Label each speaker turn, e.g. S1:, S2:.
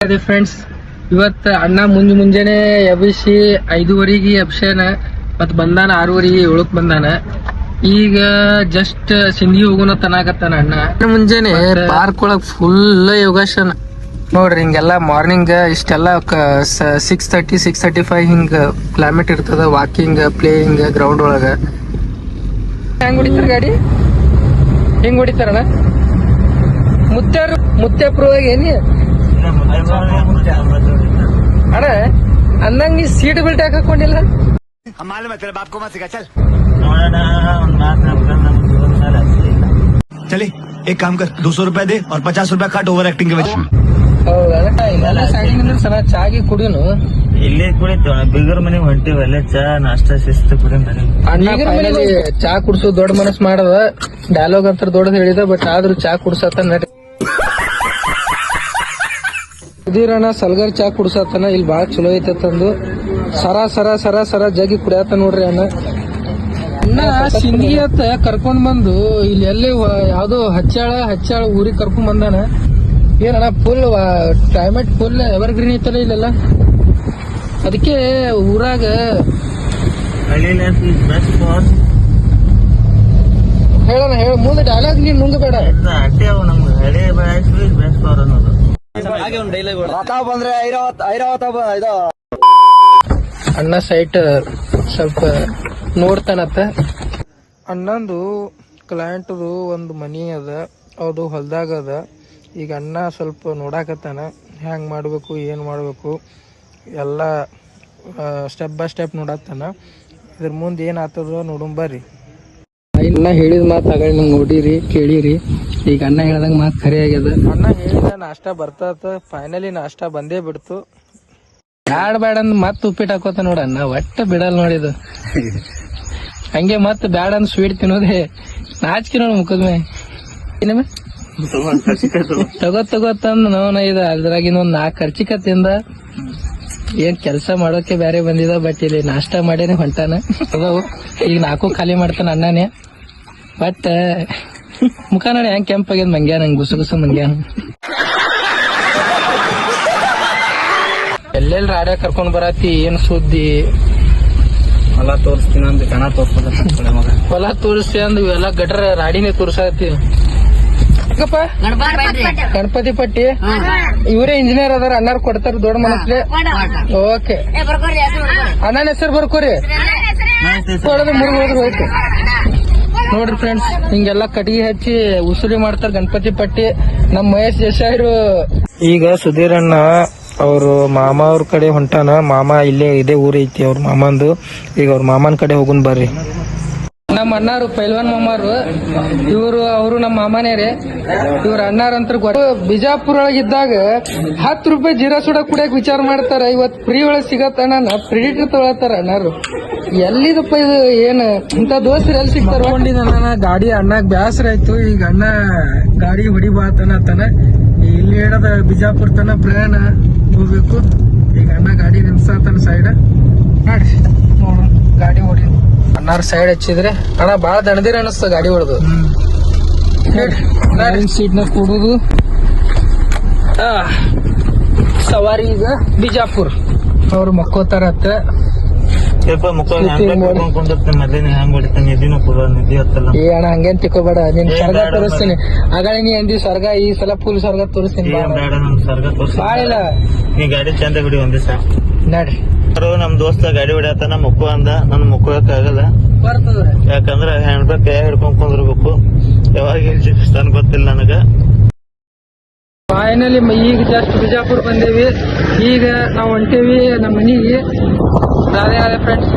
S1: ಅದೇ ಫ್ರೆಂಡ್ಸ್, ಇವತ್ತ ಅಣ್ಣ ಮುಂಜಾನೆ ಎಬ್ಬಿಸಿ 5:30 ಎಬ್ಸ್ಯಾನ, ಮತ್ ಬಂದಾನ 6:30 7ಕ್ ಬಂದಾನ. ಈಗ ಜಸ್ಟ್ ಸಿಂಧಿ ಹೋಗೋಣ ತನಾಕತ್ತಾನ ಅಣ್ಣ. ಮುಂಜಾನೆ ಪಾರ್ಕ್ ಒಳಗ್ ಫುಲ್ ಯೋಗಾಸನ ನೋಡ್ರಿ. ಹಿಂಗೆಲ್ಲಾ ಮಾರ್ನಿಂಗ್ ಇಷ್ಟೆಲ್ಲ 6:30 6:35 ಹಿಂಗ ಕ್ಲೈಮೇಟ್ ಇರ್ತದ. ವಾಕಿಂಗ್ ಪ್ಲೇಯಿಂಗ್ ಗ್ರೌಂಡ್ ಒಳಗ ಹೆಂಗ್ ಹೊಡಿತಾರ ಗಾಡಿ, ಹಿಂಗ್ ಹೊಡಿತಾರಣ್ಣ. ಮುತ್ಯಾಪುರದಾಗ ಏನಿ ಅಣ್ಣ ಅಂದಂಗ ನೀ ಸೀಟ್ ಬೆಲ್ಟ್ ಯಾಕೆ ಹಾಕೊಂಡಿಲ್ಲ?
S2: चले एक काम कर 200 रुपए दे और 50 रुपए काट ओवर एक्टिंग के वजह।
S1: ಹೌದಾ, ಸೈಡಿಂಗ್ ಚಾಗಿ ಕುಡಿನು.
S3: ಇಲ್ಲೇ ಕುಡಿತು ಬಿಗರ್ ಮನೆಗೆ ಹೊಂಟಿವಿ. ಅಲ್ಲೇ ಚಾ ನಾಷ್ಟ ಶಿಸ್ತು ಕುಡಿ ಮನೆ.
S1: ಅಣ್ಣ ಚಾ ಕುಡ್ಸು ದೊಡ್ಡ ಮನಸ್ ಮಾಡದ, ಡೈಲಾಗ್ ಅಂತ ದೊಡ್ಡದ್ ಹೇಳಿದ. ಬಟ್ ಆದ್ರೂ ಚಾ ಕುಡ್ಸತ್ತ ನಡಿ. ಸುಧೀರಣ್ಣ ಸಲ್ಗರ್ ಚಾ ಕುಡ್ಸತ್ತನ. ಇಲ್ಲಿ ಬಾಳ ಚಲೋ ಐತಂದು ಸರ ಸರ ಸರ ಸರ ಜಗಿ ಕುಡಿಯತ್ತ ನೋಡ್ರಿ ಅಣ್ಣ. ಅಣ್ಣ ಸಿಂಧಿ ಅಂತ ಕರ್ಕೊಂಡ್ ಬಂದು ಇಲ್ಲಿ ಎಲ್ಲೇ ಯಾವ್ದೋ ಹಚ್ಚಾಳ ಊರಿಗೆ ಕರ್ಕೊಂಡ್ ಬಂದಾನ. ಏನಣ್ಣ full climate full ever green ಐತಲ್ಲ ಇಲ್ಲೆಲ್ಲ. ಅದಕ್ಕೆ ಊರಾಗ ಹೇಳೋಣ ಮುಂದೆ ಡೈಲಾಗ್ ನೀನ್ ನುಂಗಬೇಡ. ಅಣ್ಣ ಸೈಟ್ ಸ್ವಲ್ಪ ನೋಡ್ತಾನತ್ತ. ಅಣ್ಣಂದು ಕ್ಲೈಂಟ್ದು ಒಂದು ಮನಿ ಅದ, ಅದು ಹೊಲ್ದಾಗ ಅದ. ಈಗ ಅಣ್ಣ ಸ್ವಲ್ಪ ನೋಡಾಕತ್ತಾನ ಹ್ಯಾಂಗ್ ಮಾಡ್ಬೇಕು ಏನ್ ಮಾಡ್ಬೇಕು ಎಲ್ಲ ಸ್ಟೆಪ್ ಬೈ ಸ್ಟೆಪ್ ನೋಡತ್ತಾನ. ಇದ್ರ ಮುಂದೆ ಏನ್ ಆತದ ನೋಡುಂ ಬರ್ರಿ. ಅಣ್ಣ ಹೇಳಿದ ಮಾತು ಆಗ ನೋಡಿರಿ ಕೇಳಿರಿ. ಈಗ ಅಣ್ಣ ಹೇಳ್ದಂಗ ಮಾತು ಖರೆ ಆಗ್ಯದ. ಅಣ್ಣ ಹೇಳಿದ ನಾಷ್ಟ ಬರ್ತದ. ಫೈನಲಿ ನಾಷ್ಟ ಬಂದೇ ಬಿಡ್ತು. ಬ್ಯಾಡ ಅಂದ್ ಮತ್ ಉಪ್ಪಿಟ್ಟು ಹಾಕೋತ ನೋಡ ಅಣ್ಣ. ಒಟ್ಟ ಬಿಡಲ್ ನೋಡಿದು ಹಂಗೆ ಮತ್ ಬ್ಯಾಡ ಅಂದ್ ಸ್ವೀಟ್ ತಿನ್ನೋದೇ ನಾಚಿಕೆ ನೋಡ ಮುಖದ್ಮೇ. ತಗೋತಂದ್ ನೋನ ಇದು ಅದ್ರಾಗಿನ ಒಂದ್ 4 ಖರ್ಚಿಕ ತಿಂದ. ಏನ್ ಕೆಲ್ಸ ಮಾಡೋಕೆ ಬ್ಯಾರೆ ಬಂದಿದ. ಬಟ್ ಇಲ್ಲಿ ನಾಷ್ಟ ಮಾಡೇನೆ ಹೊಂಟಾನ. ಈಗ 4 ಖಾಲಿ ಮಾಡ್ತಾನ ಅಣ್ಣನೇ. ಬಟ್ ಮುಖ ನೋಡಿ ಹೆಂಗ್ ಕೆಂಪಾಗ್ಯದ ಮಂಗ್ಯಾನ, ಹಂಗ ಗುಸು ಮಂಗ್ಯಾನ. ಎಲ್ಲೆಲ್ ರಾಡ್ಯ ಕರ್ಕೊಂಡ್ ಬರತಿ, ಏನ್ ಸುದ್ದಿ?
S3: ಹೊಲ ತೋರಿಸ್ತೀನಿ ಅಂದ್ ಕಣ ತೋರ್ಸ್ಕೊತ
S1: ಹೊಲ ತೋರಿಸ್ತಿ ಅಂದ್ ಇವೆಲ್ಲ ಗಟ್ರ ರಾಡಿನೇ ತೋರ್ಸತಿ. ಗಣಪತಿ ಪಟ್ಟಿ ಇವರೇ ಇಂಜಿನಿಯರ್ ಅದಾರ. ಅಣ್ಣಾರ್ ಕೊಡ್ತಾರ ದೊಡ್ಡ ಮನಸ್ಲೆ. ಓಕೆ ಅಣ್ಣನ ಹೆಸರು ಬರ್ಕೋರಿ. ಹೋಯ್ತು ನೋಡ್ರಿ ಫ್ರೆಂಡ್ಸ್, ಹಿಂಗೆಲ್ಲಾ ಕಟ್ಟಿಗೆ ಹಚ್ಚಿ ಉಸುಲಿ ಮಾಡ್ತಾರ ಗಣಪತಿ ಪಟ್ಟಿ. ನಮ್ ಮಹೇಶ್ ದೇಸಾಯಿರು ಈಗ ಸುಧೀರಣ್ಣ ಅವ್ರು ಮಾಮ ಅವ್ರ ಕಡೆ ಹೊಂಟಾನ. ಮಾಮ ಇಲ್ಲೇ ಇದೇ ಊರ್ ಐತಿ ಅವ್ರ ಮಾಮಂದು. ಈಗ ಅವ್ರ ಮಾಮನ್ ಕಡೆ ಹೋಗುನ್ ಬರ್ರಿ. ನಮ್ಮ ಅಣ್ಣಾರು ಪೈಲ್ವಾನ್ ಮಾಮಾರು ಅವರು ನಮ್ಮ ಮಾಮನೇ ರೀ. ಇವ್ರ ಅಣ್ಣಾರಂತ್ರ ಬಿಜಾಪುರ ಒಳಗಿದ್ದಾಗ 10 ರೂಪಾಯಿ ಜೀರಾ ಸೋಡಾ ಕುಡಿಯಕ್ ವಿಚಾರ ಮಾಡ್ತಾರ. ಇವತ್ ಫ್ರೀ ಒಳಗ್ ಸಿಗತ್ತ ಪ್ರಿಡಿಟರ್ ತಗೊಳತಾರ ಅಣ್ಣಾರು. ಎಲ್ಲಿದಪ್ಪ ಇದು, ಏನ್ ಇಂತ ದೋಸ್ತರು ಎಲ್ಲಿ ಸಿಗ್ತಾರ? ನಾನು ಗಾಡಿ ಅಣ್ಣಾಗ ಬ್ಯಾಸರ ಆಯ್ತು. ಈಗ ಅಣ್ಣ ಗಾಡಿ ಹೊಡಿಬಾತನ ಇಲ್ಲಿ ಹೇಳದ ಬಿಜಾಪುರ ತನ ಪ್ರಯಾಣ ಹೋಗ್ಬೇಕು. ಈಗ ಅಣ್ಣ ಗಾಡಿ ನಿಲ್ಸತನ ಸೈಡ್ ನೋಡಿ. ನೋಡು ಗಾಡಿ ಹೊಡಿ ಅಣ್ಣಾರ ಸೈಡ್ ಹಚ್ಚಿದ್ರೆ ಅಣ್ಣ ಬಾಳ ದಣದಿರ ಅನಸ್ತ ಗಾಡಿ ಹೊಡೆದು. ಸೀಟ್ ನ ಕೂಡುದು ಸವಾರಿ. ಈಗ ಬಿಜಾಪುರ್ ಅವ್ರು ಮಕ್ಕೋತಾರತ್ತ.
S3: ಏ
S1: ಅಣ್ಣ ಹಂಗೇನ್ ತಿಕ್ಕೋಬೇಡ. ನೀನ್ ಸ್ವರ್ಗ ತೋರಿಸ್ತೀನಿ. ಆಗ ನೀ ಅಂದಿ ಸ್ವರ್ಗ, ಈ ಸಲ ಫುಲ್ ಸ್ವರ್ಗ ತೋರಿಸ್ತೀನಿ. ಬಾಳಿಲ್ಲ
S3: ನೀ ಗಾಡಿ ಚಂದ ಬಿಡಿ ಒಂದೇ ಸರ್
S1: ನಡ್ರಿ.
S3: ನಮ್ ದೋಸ್ತ ಗಾಡಿ ಹೊಡ್ಯಾತನ ಮುಕ್ಕು ಅಂದ. ನನ್ ಮುಕ್ಕೋಕ್ ಆಗಲ್ಲ, ಯಾಕಂದ್ರ ಹ್ಯಾಂಡ್ ಬ್ಯಾಗ್ ಕೈ ಹಿಡ್ಕೊಂಡ್ ಕುಂದಿರ್ಬೇಕು. ಯಾವಾಗ ತನ್ ಗೊತ್ತಿಲ್ಲ ನನಗ.
S1: ಫೈನಲಿ ಈಗ ಜಸ್ಟ್ ಬಿಜಾಪುರ್ ಬಂದೇವಿ. ಈಗ ನಾವ್ ಹೊಂಟೇವಿ ನಮ್ಮ ಮನಿಗೆ. ಅದೇ ಫ್ರೆಂಡ್ಸ್